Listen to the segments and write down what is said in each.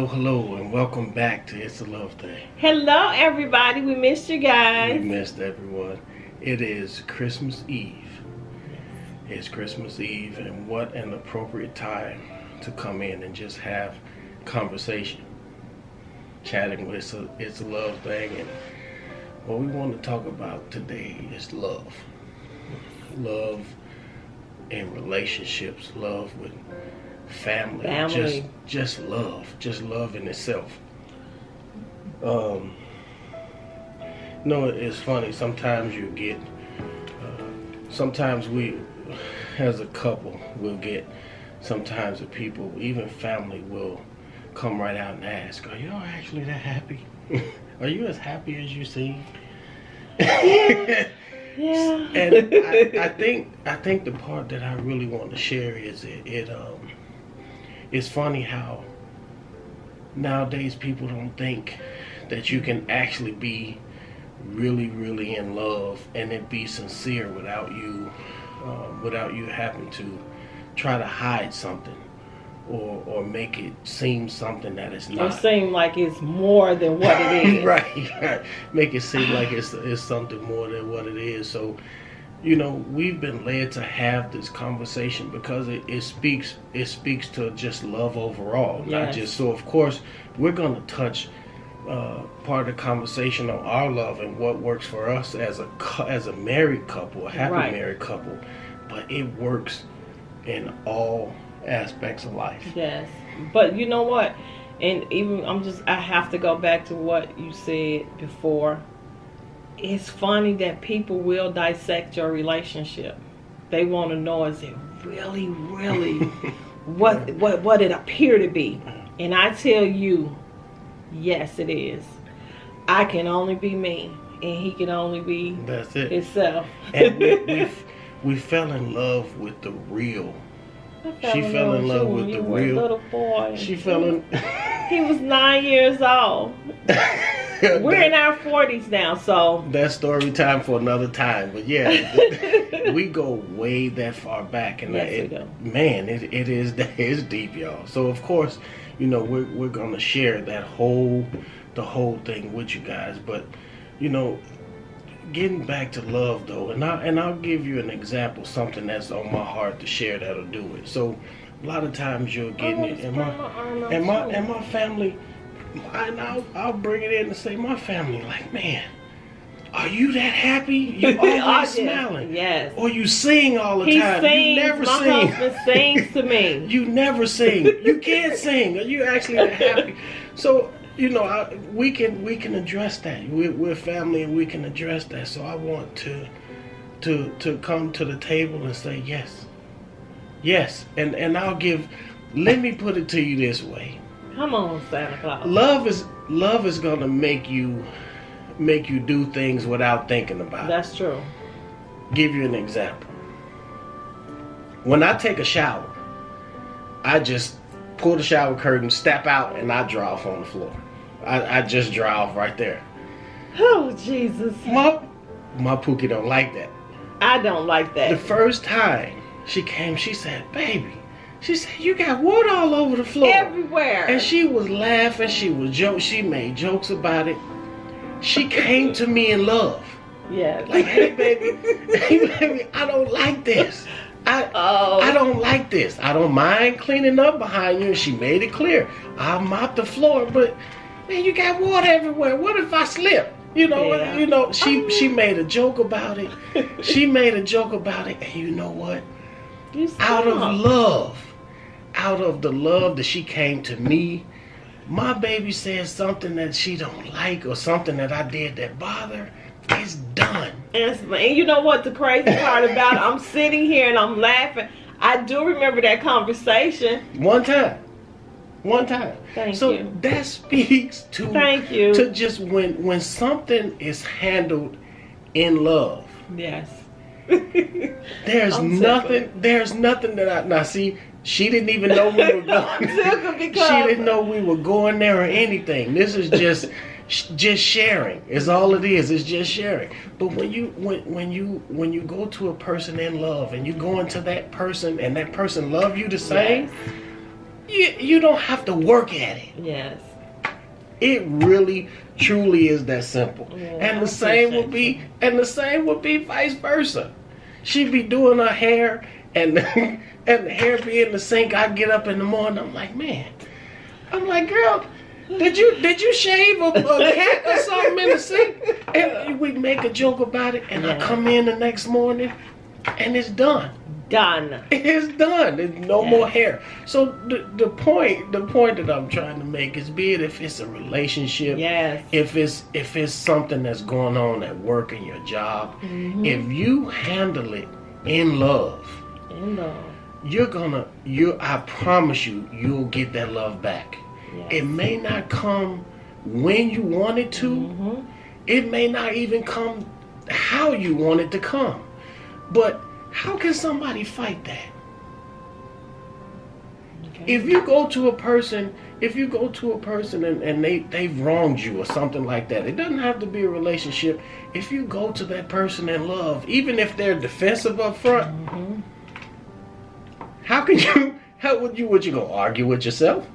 Hello, and welcome back to It's a Love Thing. Hello, everybody. We missed you guys. We missed everyone. It is Christmas Eve. It's Christmas Eve, and what an appropriate time to come in and just have conversation, chatting with It's a Love Thing. And what we want to talk about today is love. Love in relationships, love with family. Just love in itself. No, it's funny, sometimes you get sometimes we as a couple will get, sometimes the people, even family, will come right out and ask, are y'all actually that happy? Are you as happy as you seem? Yeah. And I think the part that I really want to share is it's funny how nowadays people don't think that you can actually be really in love and it be sincere without you having to try to hide something or make it seem something that it's not. Or seem like it's more than what it is. Right. Make it seem like it's something more than what it is. So, you know, we've been led to have this conversation because it speaks to just love overall, not just. So of course we're going to touch part of the conversation on our love and what works for us as a married couple, a happy married couple, but it works in all aspects of life. Yes, but you know what? And even I have to go back to what you said before. It's funny that people will dissect your relationship. They want to know, is it really what it appear to be? And I tell you, yes, it is. I can only be me, and he can only be himself. And we fell in love with the real. She fell in love with the real little boy. She fell in. He was 9 years old. We're in our 40s now, so that's story time for another time. But yeah, we go way that far back, and yes, we do. Man, it's deep, y'all. So of course, you know, we're gonna share the whole thing with you guys. But you know, getting back to love though, and I'll give you an example, something that's on my heart to share that'll do it. So a lot of times you're getting it, and my family. And I'll bring it in and say, my family, like, man, are you that happy? You always smiling. Yes. Or you sing all the time. You never sing. My husband sings to me. You never sing. You can't sing. Are you actually that happy? So, you know, we can address that. We're family and we can address that. So I want to come to the table and say yes. Yes. And let me put it to you this way. Come on, Santa Claus. Love is gonna make you do things without thinking about it. That's true. Give you an example. When I take a shower, I just pull the shower curtain, step out, and I dry off on the floor. I just dry off right there. Oh, Jesus. My Pookie don't like that. I don't like that. The first time she came, she said, baby, she said, you got water all over the floor. Everywhere. And she was laughing. She made jokes about it. She came to me in love. Yeah. Like, hey, baby, I don't like this. I don't like this. I don't mind cleaning up behind you. And she made it clear. I'll mop the floor, but, man, you got water everywhere. What if I slip? You know, she made a joke about it. She made a joke about it. And you know what? Out of love. Out of the love that she came to me, my baby says something that she don't like or something that I did that bother, it's done. And you know what the crazy part about it? I'm sitting here and I'm laughing. I do remember that conversation. One time. Thank you. So that speaks to to just when something is handled in love. Yes. There's nothing that now see, She didn't even know we were going. She didn't know we were going there or anything. This is just sharing. It's all it is. It's just sharing. But when you go to a person in love and you go into that person and that person love you the same, you don't have to work at it. Yes. It really, truly is that simple. Yeah, and the same would be vice versa. She'd be doing her hair and and the hair be in the sink. I get up in the morning, I'm like, girl, did you shave a cat or something in the sink? And we make a joke about it, and I come in the next morning and it's done. It's done. There's no more hair. So the point that I'm trying to make is, be it if it's a relationship, if it's something that's going on at work in your job, if you handle it in love, I promise you'll get that love back. Yes. It may not come when you want it to. It may not even come how you want it to come. But how can somebody fight that? Okay. If you go to a person and they've wronged you or something like that, it doesn't have to be a relationship. If you go to that person in love, even if they're defensive up front, would you go argue with yourself?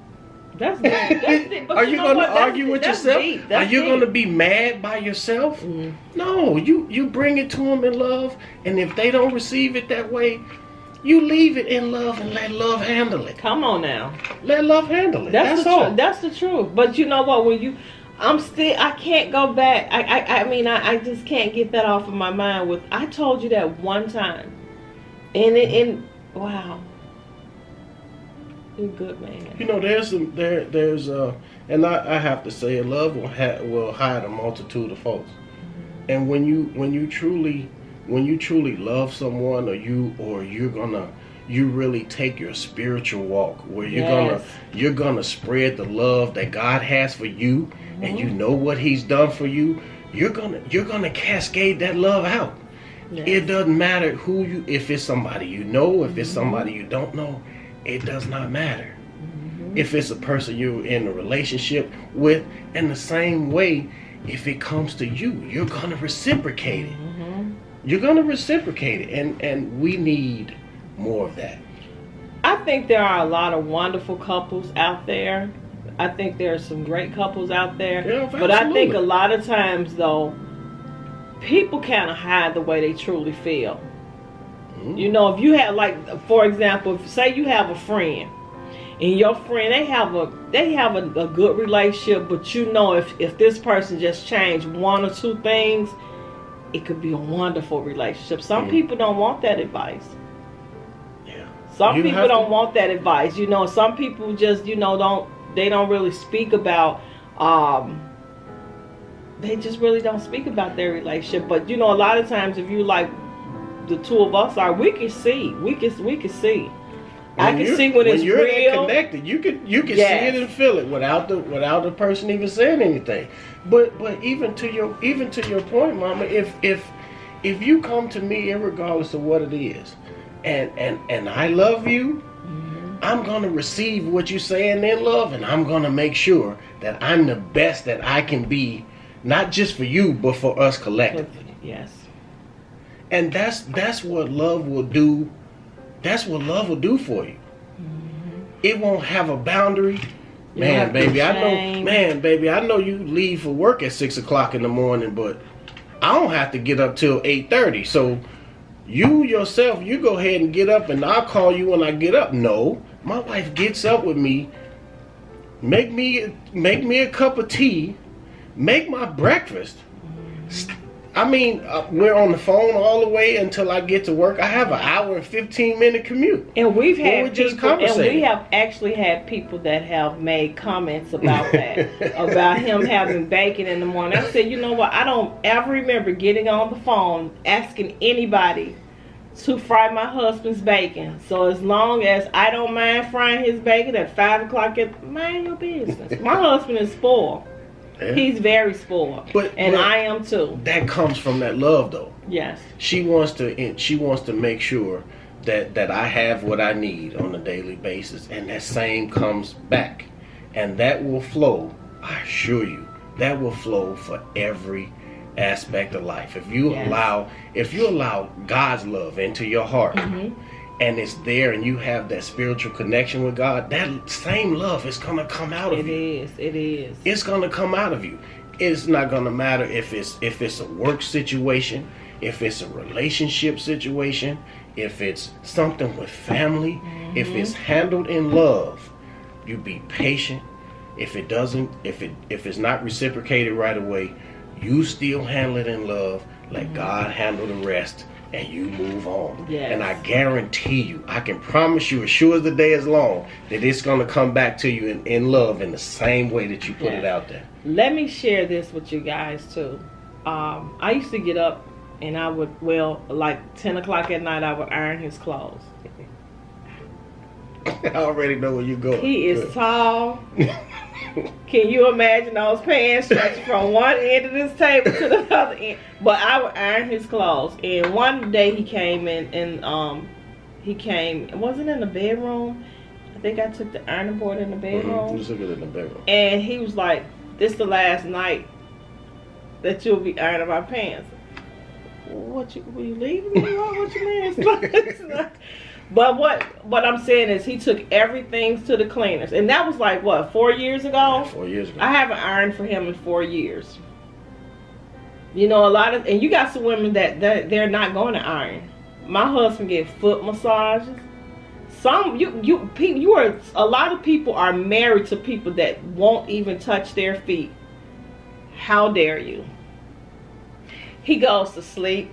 That's deep. Are you going to argue with yourself? Are you going to be mad by yourself? No, you bring it to them in love, and if they don't receive it that way, you leave it in love and let love handle it. Come on now. Let love handle it. That's all. That's the truth. But you know what? I can't go back. I just can't get that off of my mind. I told you that one time, wow. You're good, man. You know, and I have to say, love will hide a multitude of faults. And when you truly love someone, or you really take your spiritual walk, where you're gonna spread the love that God has for you, and you know what He's done for you, you're gonna cascade that love out. Yes. It doesn't matter if it's somebody you know, if it's somebody you don't know. It does not matter. If it's a person you're in a relationship with, in the same way, if it comes to you, you're going to reciprocate it. You're going to reciprocate it. And we need more of that. I think there are a lot of wonderful couples out there. I think there are some great couples out there. Yeah, but I think a lot of times, though, people kind of hide the way they truly feel. You know, if you have, like, for example, say you have a friend, and your friend, they have a good relationship, but you know, if this person just changed one or two things, it could be a wonderful relationship. Some people don't want that advice. Yeah. Some people don't want that advice. You know, some people just, don't really speak about, they just really don't speak about their relationship. But, a lot of times, if you like, the two of us are, we can see. I can see when it's real. When you're connected, you can see it and feel it without the person even saying anything. But even to your point, Mama, if you come to me, regardless of what it is, and I love you, I'm gonna receive what you're saying in love, and I'm gonna make sure that I'm the best that I can be, not just for you, but for us collectively. Yes. And that's what love will do. That's what love will do for you. It won't have a boundary. Man, baby, I know you leave for work at 6 o'clock in the morning, but I don't have to get up till 8:30. So you yourself, you go ahead and get up, and I'll call you when I get up. No, my wife gets up with me, make me a cup of tea, make my breakfast. We're on the phone all the way until I get to work. I have an hour and 15-minute commute. And we have actually had people that have made comments about that, about him having bacon in the morning. I said, you know what? I don't ever remember getting on the phone asking anybody to fry my husband's bacon. So as long as I don't mind frying his bacon at 5 o'clock, mind your business. My husband is spoiled. Yeah. He's very spoiled, but I am too. That comes from that love, though. Yes. She wants to make sure that I have what I need on a daily basis, and that same comes back, and that will flow. I assure you, that will flow for every aspect of life. If you allow God's love into your heart, and it's there, and you have that spiritual connection with God, that same love is gonna come out of you. It is. It's gonna come out of you. It's not gonna matter if it's a work situation, if it's a relationship situation, if it's something with family, if it's handled in love. You be patient. If it's not reciprocated right away, you still handle it in love. Let God handle the rest, and you move on. Yes. And I guarantee you, I can promise you, as sure as the day is long, that it's going to come back to you in love in the same way that you put it out there. Let me share this with you guys too. I used to get up and I would, like 10 o'clock at night, I would iron his clothes. I already know where you're going. He is tall. Can you imagine those pants stretching from one end of this table to the other end? But I would iron his clothes. And one day he came in, and it wasn't in the bedroom. I think I took the ironing board in the bedroom. You took it in the bedroom. And he was like, "This the last night that you'll be ironing my pants." Were you leaving me? What you mean? It's not. But what I'm saying is, he took everything to the cleaners, and that was like what, 4 years ago? Yeah, 4 years ago. I haven't ironed for him in 4 years. You know, and you got some women that they're not going to iron. My husband gets foot massages. A lot of people are married to people that won't even touch their feet. How dare you? He goes to sleep.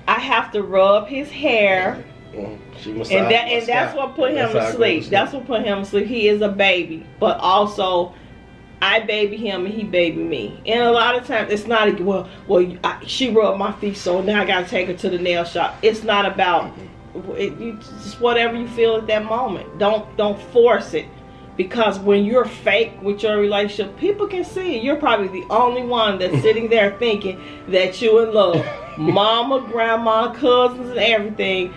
I have to rub his hair. And that's what put him to sleep. That's what put him to sleep. He is a baby, but also I baby him and he baby me. And a lot of times it's not she rubbed my feet, so now I gotta take her to the nail shop. It's not about you, just whatever you feel at that moment. Don't force it, because when you're fake with your relationship, people can see it. You're probably the only one that's sitting there thinking that you in love. Mama, grandma, cousins, and everything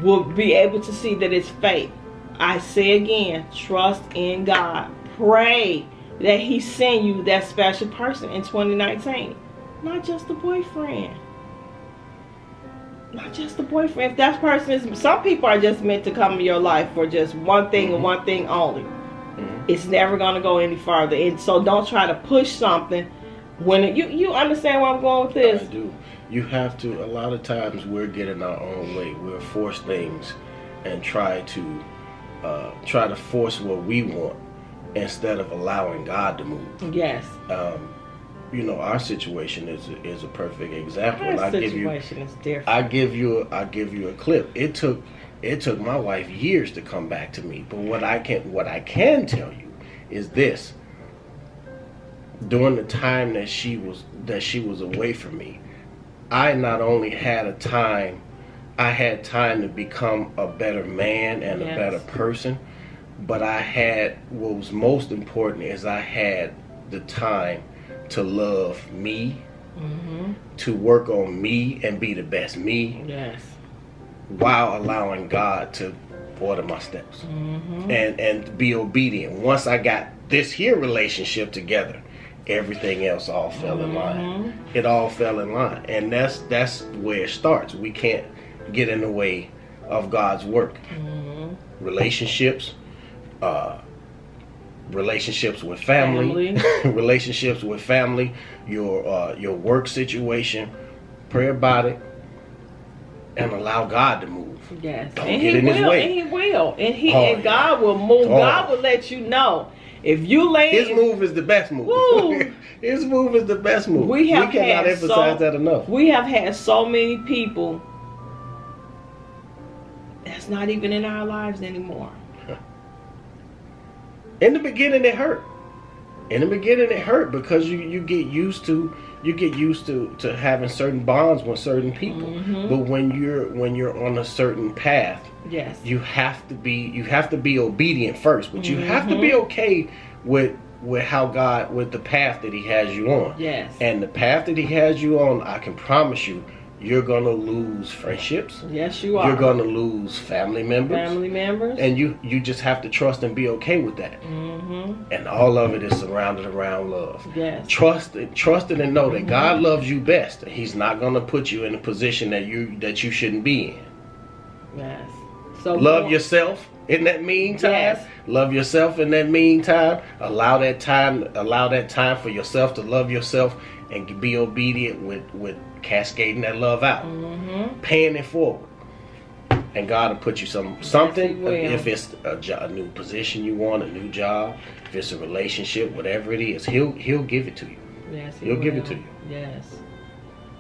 will be able to see that it's fake. I say again, trust in God. Pray that he send you that special person in 2019. Not just a boyfriend. Not just a boyfriend. If that person is, some people are just meant to come in your life for just one thing and one thing only. It's never going to go any farther. And so don't try to push something when you understand where I'm going with this. I do. You have to. A lot of times we're getting our own way. We'll force things and try to force what we want instead of allowing God to move. Yes. You know, our situation is a perfect example. Our situation is different. I give you a clip. It took my wife years to come back to me. But what I can tell you is this: during the time that she was away from me, I not only had time to become a better man and a better person, but what was most important is I had the time to love me, to work on me and be the best me, while allowing God to order my steps and be obedient. Once I got this here relationship together, everything else all fell in line. It all fell in line, and that's where it starts. We can't get in the way of God's work. Relationships, relationships with family. Relationships with family, your work situation. Pray about it and allow God to move. Yes, Don't and get in his way. And he will, and God will move. God will let you know. If you lay, his move is the best move. His move is the best move. We cannot emphasize that enough. We have had so many people that's not even in our lives anymore. In the beginning, it hurt. In the beginning, it hurt because you get used to having certain bonds with certain people. But when you're on a certain path, you have to be obedient first. But you have to be okay with how God, with the path that He has you on. Yes. And the path that He has you on, I can promise you, you're gonna lose friendships. Yes, you are. You're gonna lose family members. And you just have to trust and be okay with that. And all of it is surrounded around love. Yes. Trust it and know that God loves you best. He's not gonna put you in a position that you shouldn't be in. Yes. So love yourself in that meantime. Yes. Love yourself in that meantime. Allow that time for yourself to love yourself and be obedient with cascading that love out. Paying it forward. And God will put you something. If it's a new position you want, a new job, if it's a relationship, whatever it is, He'll give it to you. Yes, He'll give it to you. Yes.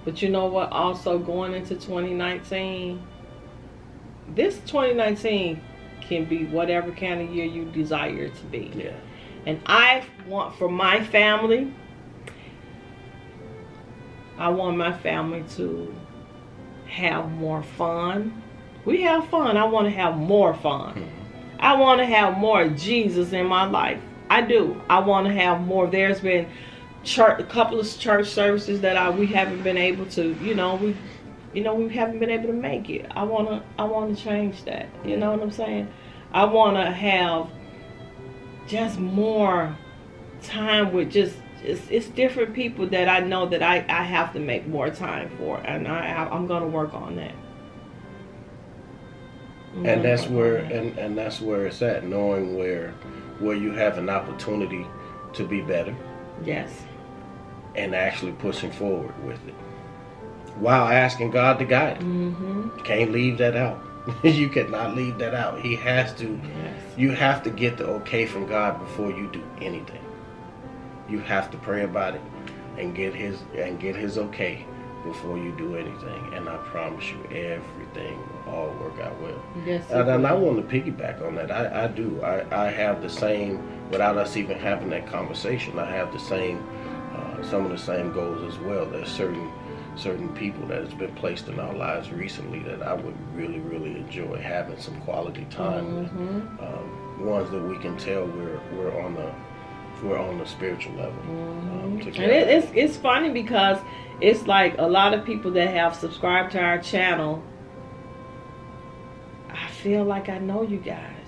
But you know what? Also going into 2019, this 2019 can be whatever kind of year you desire it to be. Yeah. And I want for my family, I want my family to have more fun. We have fun. I want to have more fun. I want to have more Jesus in my life. I do. I want to have more. There's been a couple of church services that we haven't been able to, we haven't been able to make it. I want to change that. You know what I'm saying? I want to have just more time with it's different people that I know that I have to make more time for, and I'm going to work on that. And that's where it's at, knowing where you have an opportunity to be better. Yes. And actually pushing forward with it while asking God to guide it. Can't leave that out. You cannot leave that out. He has to. Yes. You have to get the okay from God before you do anything. You have to pray about it and get his okay before you do anything. And I promise you, everything will all work out well. Yes. And I want to piggyback on that. I do. I have the same, without us even having that conversation, I have the same, some of the same goals as well. There's certain people that has been placed in our lives recently that I would really, really enjoy having some quality time with. Ones that we can tell we're on the spiritual level together. And it's funny because it's like a lot of people that have subscribed to our channel, I feel like I know you guys.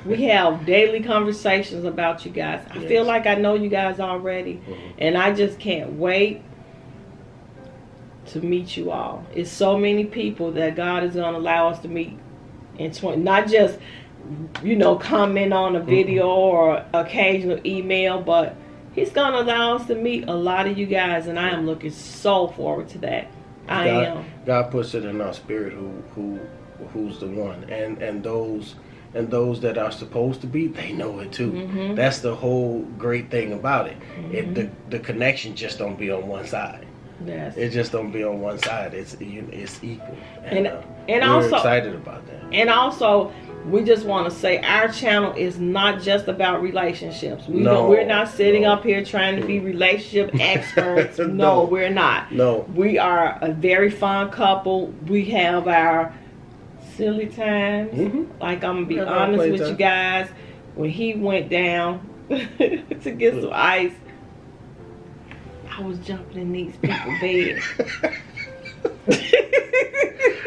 We have daily conversations about you guys. I feel like I know you guys already. And I just can't wait to meet you all. It's so many people that God is going to allow us to meet in 20, not just comment on a video or occasional email, but He's going to allow us to meet a lot of you guys, and I am looking so forward to that. I am. God puts it in our spirit who's the one, and those that are supposed to be, they know it too. That's the whole great thing about it. The connection just don't be on one side. Yes. It just don't be on one side. It's equal. And we're also excited about that. And also, we just want to say our channel is not just about relationships. We're not sitting up here trying to be relationship experts. No, we're not. No. We are a very fun couple. We have our silly times. Like, I'm going to be honest with you guys. When he went down to get some ice, I was jumping in these people's bed.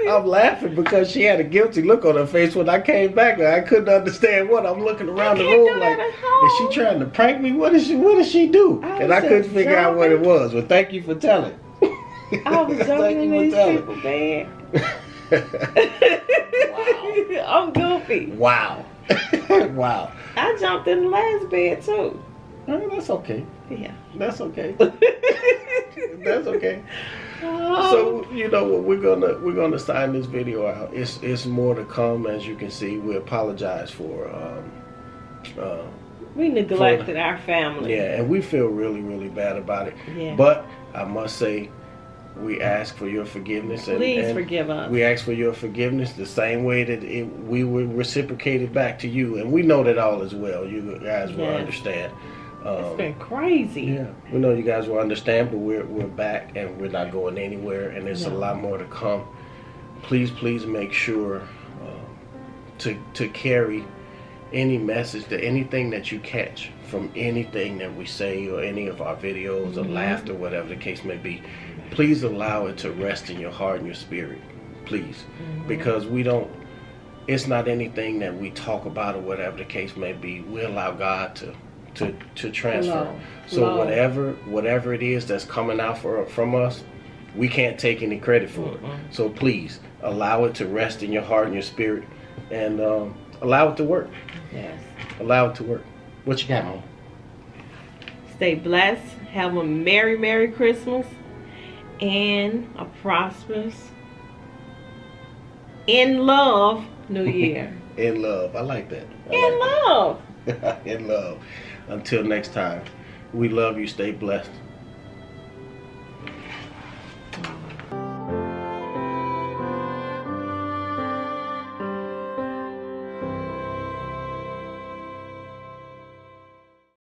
I'm laughing because she had a guilty look on her face when I came back. I couldn't understand what. I'm looking around the room like, is she trying to prank me? What did she do? And I couldn't figure out what it was. Well, thank you for telling. I was jumping in these people's bed. Wow. I'm goofy. Wow. Wow. I jumped in the last bed too. That's okay. Yeah. That's okay. That's okay. So we're gonna sign this video out. It's more to come, as you can see. We apologize for we neglected our family. Yeah, and we feel really, really bad about it. Yeah. But I must say, we ask for your forgiveness. Please forgive us. We ask for your forgiveness the same way that we were reciprocated back to you, and we know that all is well. You guys will understand. It's been crazy. Yeah, we know you guys will understand, but we're back and we're not going anywhere, and there's a lot more to come. Please make sure to carry any message, that anything that you catch from anything that we say or any of our videos or laughter, whatever the case may be, please allow it to rest in your heart and your spirit, please. Because we don't, it's not anything that we talk about or whatever the case may be. We allow God to transfer. So whatever it is that's coming out from us, we can't take any credit for it. So please allow it to rest in your heart and your spirit, and allow it to work. Yes. Allow it to work. What you got, Mom? Stay blessed. Have a Merry Christmas and a prosperous, in love, New Year. In love. I like that. In love. In love. Until next time, we love you. Stay blessed.